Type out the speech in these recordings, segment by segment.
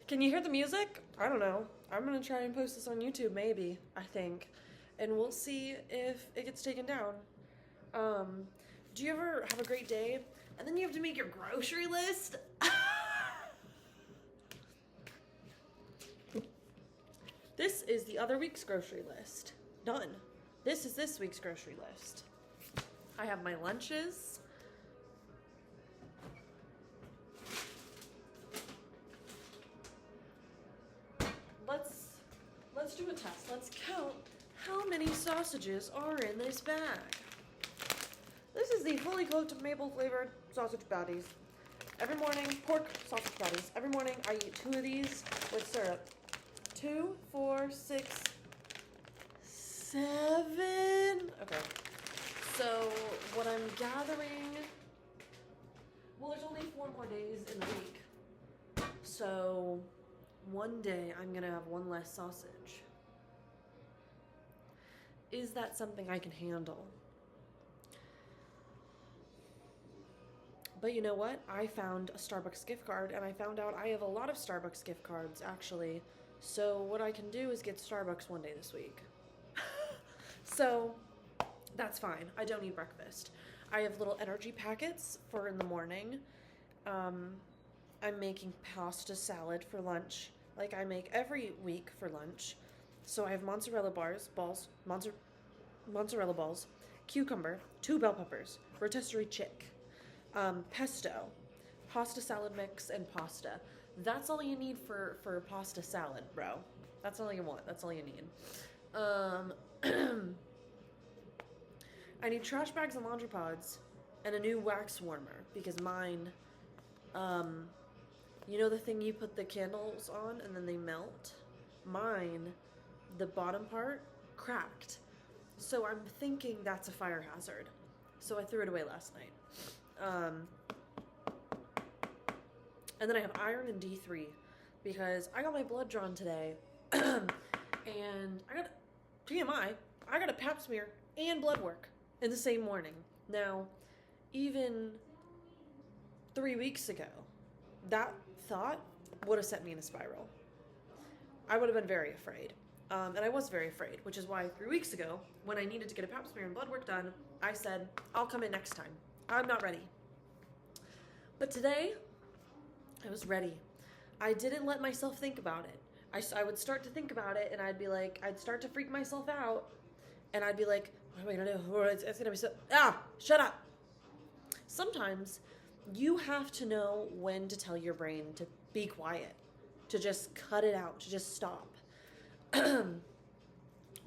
Can you hear the music? I don't know. I'm gonna try and post this on YouTube, maybe, I think. And we'll see if it gets taken down. Do you ever have a great day and then you have to make your grocery list? This is the other week's grocery list. Done. This is this week's grocery list. I have my lunches. Let's do a test. Let's count how many sausages are in this bag. This is the fully cooked maple flavored sausage patties. Every morning, pork sausage patties. Every morning I eat 2 of these with syrup. 2, 4, 6, 7. Okay. So what I'm gathering, well, there's only 4 more days in the week. So one day I'm gonna have 1 less sausage. Is that something I can handle? But you know what? I found a Starbucks gift card, and I found out I have a lot of Starbucks gift cards, actually. So what I can do is get Starbucks one day this week. So that's fine. I don't eat breakfast. I have little energy packets for in the morning. I'm making pasta salad for lunch, like I make every week for lunch. So I have mozzarella balls, cucumber, 2 bell peppers, rotisserie chick, pesto, pasta salad mix, and pasta. That's all you need for pasta salad, bro. That's all you want. That's all you need. I need trash bags and laundry pods and a new wax warmer because mine, you know the thing you put the candles on and then they melt? Mine, the bottom part, cracked. So I'm thinking that's a fire hazard. So I threw it away last night. And then I have iron and D3 because I got my blood drawn today. And I got TMI, I got a pap smear and blood work in the same morning. Now, even 3 weeks ago, that thought would have sent me in a spiral. I would have been very afraid. And I was very afraid, which is why 3 weeks ago, when I needed to get a pap smear and blood work done, I said, I'll come in next time. I'm not ready. But today, I was ready. I didn't let myself think about it. I would start to think about it, and I'd be like, I'd start to freak myself out, and I'd be like, what am I gonna do? It's gonna be so, shut up. Sometimes you have to know when to tell your brain to be quiet, to just cut it out, to just stop.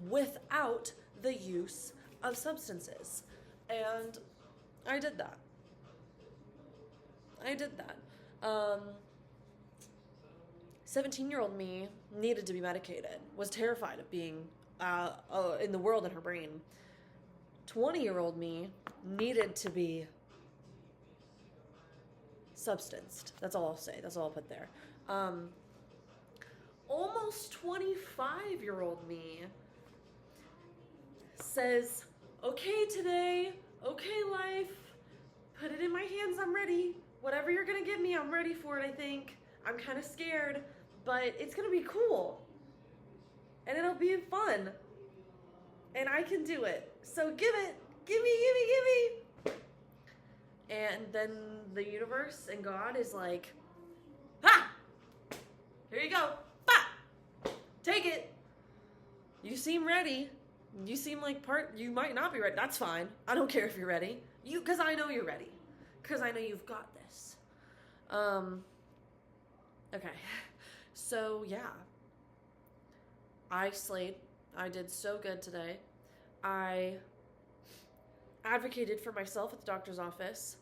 Without the use of substances. And I did that. 17-year-old me needed to be medicated, was terrified of being in the world in her brain. 20-year-old me needed to be substanced. That's all I'll say. That's all I'll put there. Almost 25-year-old me says, okay today, okay life, put it in my hands, I'm ready. Whatever you're gonna give me, I'm ready for it, I think. I'm kind of scared, but it's gonna be cool. And it'll be fun. And I can do it. So give me. And then the universe and God is like, here you go. Take it. You seem ready. You seem like you might not be ready. That's fine. I don't care if you're ready. Because I know you're ready. Because I know you've got this. Okay. So, yeah. I slayed. I did so good today. I advocated for myself at the doctor's office.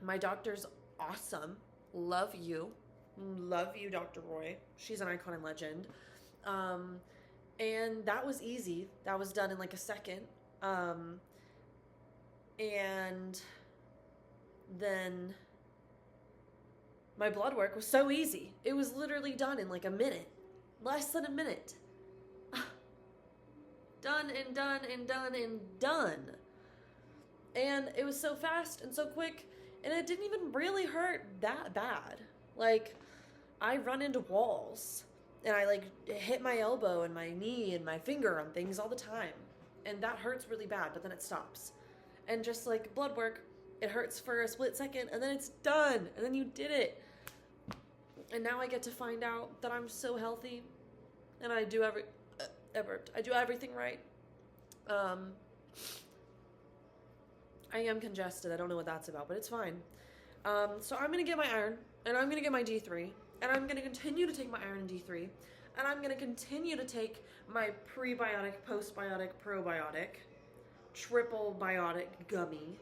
My doctor's awesome. Love you. Love you, Dr. Roy. She's an icon and legend. And that was easy. That was done in like a second. And then my blood work was so easy. It was literally done in like a minute. Less than a minute. Done and done and done and done. And it was so fast and so quick. And it didn't even really hurt that bad. Like, I run into walls and I like hit my elbow and my knee and my finger on things all the time. And that hurts really bad, but then it stops. And just like blood work, it hurts for a split second and then it's done. And then you did it. And now I get to find out that I'm so healthy and I do I do everything right. I am congested. I don't know what that's about, but it's fine. So I'm going to get my iron, and I'm going to get my D3, and I'm going to continue to take my iron and D3, and I'm going to continue to take my prebiotic, postbiotic, probiotic, triple biotic gummy,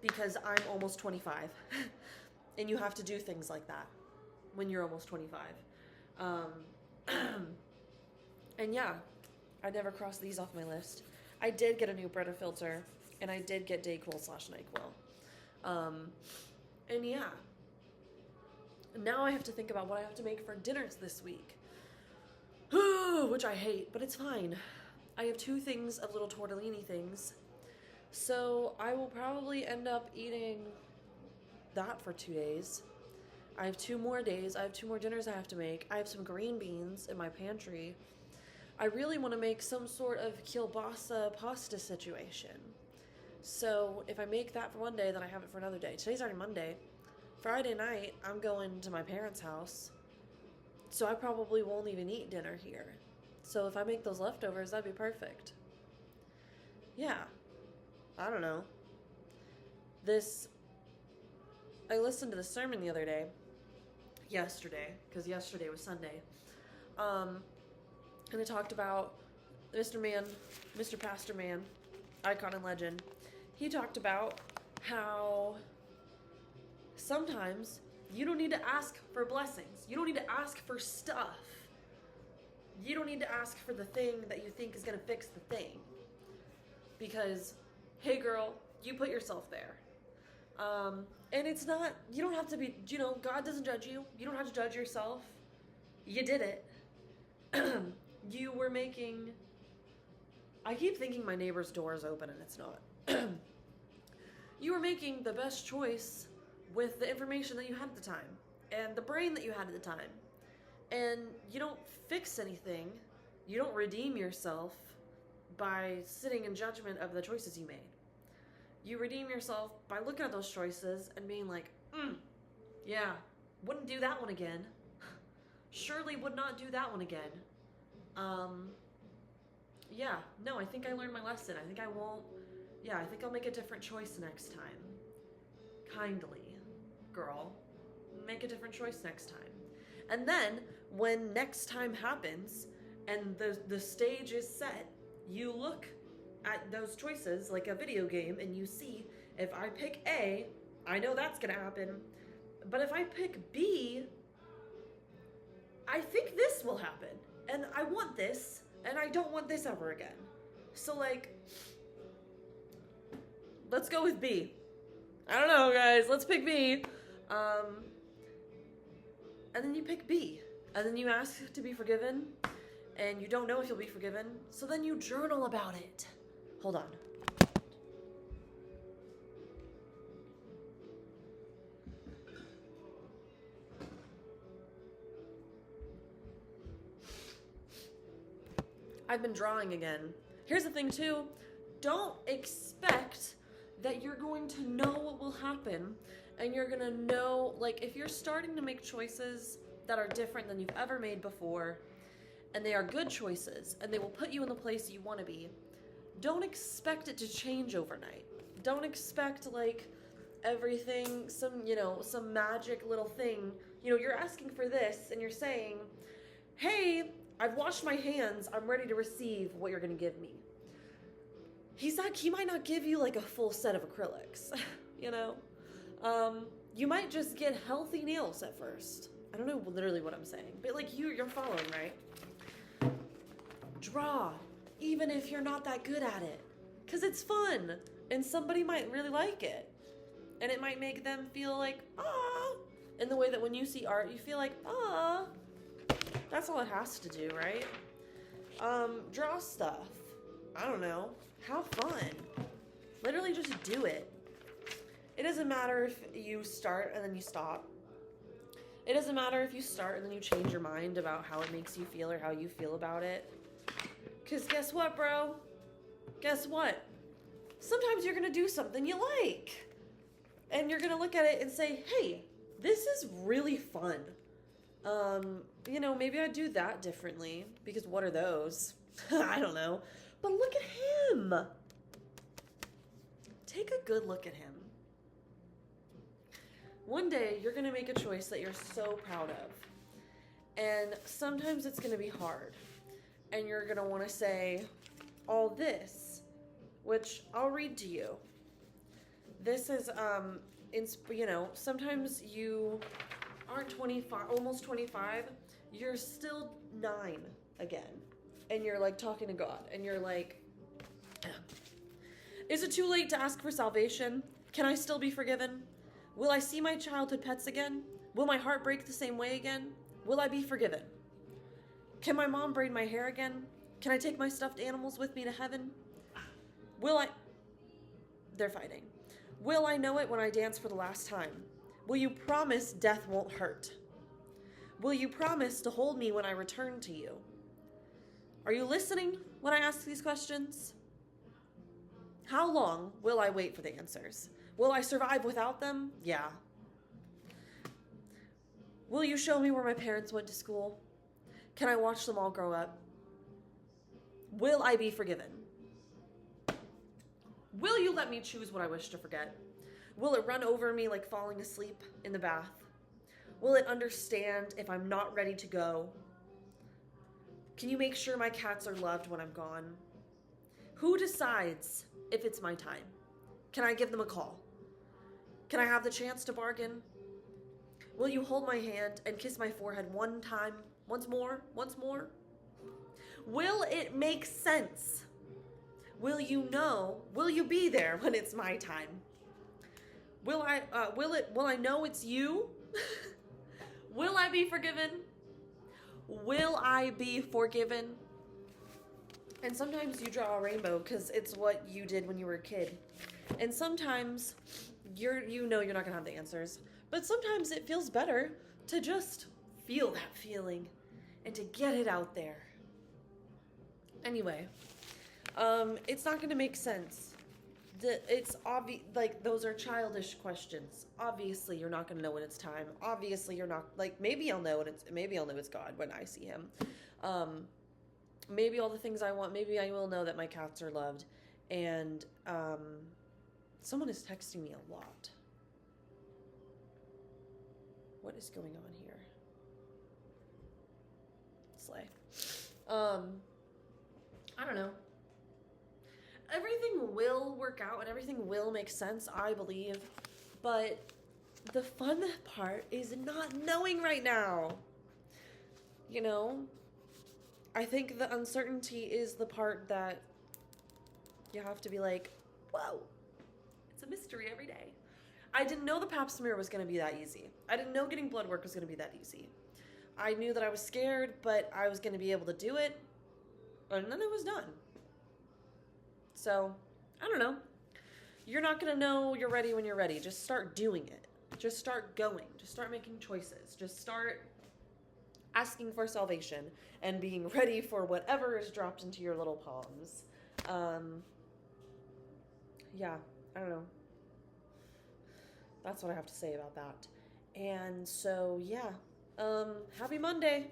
because I'm almost 25, and you have to do things like that when you're almost 25. And yeah, I never crossed these off my list. I did get a new Brita filter, and I did get Dayquil/NyQuil. And yeah, now I have to think about what I have to make for dinners this week, which I hate, but it's fine. I have 2 things of little tortellini things, so I will probably end up eating that for 2 days. I have 2 more days. I have 2 more dinners I have to make. I have some green beans in my pantry. I really want to make some sort of kielbasa pasta situation. So if I make that for one day, then I have it for another day. Today's already Monday. Friday night, I'm going to my parents' house. So I probably won't even eat dinner here. So if I make those leftovers, that'd be perfect. Yeah. I don't know. I listened to the sermon the other day. Yesterday, because yesterday was Sunday. And it talked about Mr. Pastor Man, icon and legend. He talked about how sometimes you don't need to ask for blessings. You don't need to ask for stuff. You don't need to ask for the thing that you think is going to fix the thing. Because, hey girl, you put yourself there. And it's not, you don't have to be, God doesn't judge you. You don't have to judge yourself. You did it. You were making, I keep thinking my neighbor's door is open and it's not. You were making the best choice with the information that you had at the time and the brain that you had at the time. And you don't fix anything. You don't redeem yourself by sitting in judgment of the choices you made. You redeem yourself by looking at those choices and being like, yeah, wouldn't do that one again. Surely would not do that one again. Yeah, no, I think I learned my lesson. I think I'll make a different choice next time. Kindly, girl, make a different choice next time. And then, when next time happens, and the stage is set, you look at those choices like a video game, and you see, if I pick A, I know that's gonna happen. But if I pick B, I think this will happen. And I want this, and I don't want this ever again. So, let's go with B. I don't know, guys. Let's pick B. And then you pick B. And then you ask to be forgiven, and you don't know if you'll be forgiven. So then you journal about it. Hold on. I've been drawing again. Here's the thing too, don't expect that you're going to know what will happen and you're gonna know, if you're starting to make choices that are different than you've ever made before, and they are good choices, and they will put you in the place you wanna be, don't expect it to change overnight. Don't expect, everything, some magic little thing. You're asking for this, and you're saying, hey, I've washed my hands. I'm ready to receive what you're going to give me. He might not give you a full set of acrylics, you might just get healthy nails at first. I don't know literally what I'm saying, but you're following, right? Draw, even if you're not that good at it, because it's fun and somebody might really like it. And it might make them feel ah, in the way that when you see art, you feel ah. That's all it has to do, right? Draw stuff. I don't know. Have fun. Literally just do it. It doesn't matter if you start and then you stop. It doesn't matter if you start and then you change your mind about how it makes you feel or how you feel about it. Because guess what, bro? Guess what? Sometimes you're going to do something you like. And you're going to look at it and say, hey, this is really fun. Maybe I'd do that differently. Because what are those? I don't know. But look at him. Take a good look at him. One day, you're going to make a choice that you're so proud of. And sometimes it's going to be hard. And you're going to want to say all this, which I'll read to you. This is, sometimes you aren't 25, almost 25. You're still 9 again. And you're like talking to God. And you're like, is it too late to ask for salvation? Can I still be forgiven? Will I see my childhood pets again? Will my heart break the same way again? Will I be forgiven? Can my mom braid my hair again? Can I take my stuffed animals with me to heaven? They're fighting. Will I know it when I dance for the last time? Will you promise death won't hurt? Will you promise to hold me when I return to you? Are you listening when I ask these questions? How long will I wait for the answers? Will I survive without them? Yeah. Will you show me where my parents went to school? Can I watch them all grow up? Will I be forgiven? Will you let me choose what I wish to forget? Will it run over me like falling asleep in the bath? Will it understand if I'm not ready to go? Can you make sure my cats are loved when I'm gone? Who decides if it's my time? Can I give them a call? Can I have the chance to bargain? Will you hold my hand and kiss my forehead one time, once more? Will it make sense? Will you know? Will you be there when it's my time? Will I know it's you? Will I be forgiven? Will I be forgiven? And sometimes you draw a rainbow because it's what you did when you were a kid. And sometimes you're not going to have the answers. But sometimes it feels better to just feel that feeling and to get it out there. Anyway, it's not going to make sense. It's obvious, like, those are childish questions. Obviously, you're not going to know when it's time. Obviously, you're not, like, maybe I'll know it's God when I see him. Maybe all the things I want, maybe I will know that my cats are loved. And, someone is texting me a lot. What is going on here? Slay. I don't know. Everything will work out and everything will make sense, I believe. But the fun part is not knowing right now. You know? I think the uncertainty is the part that you have to be like, whoa, it's a mystery every day. I didn't know the pap smear was going to be that easy. I didn't know getting blood work was going to be that easy. I knew that I was scared, but I was going to be able to do it. And then it was done. So, I don't know. You're not going to know you're ready when you're ready. Just start doing it. Just start going. Just start making choices. Just start asking for salvation and being ready for whatever is dropped into your little palms. Yeah, I don't know. That's what I have to say about that. And so, yeah. Happy Monday.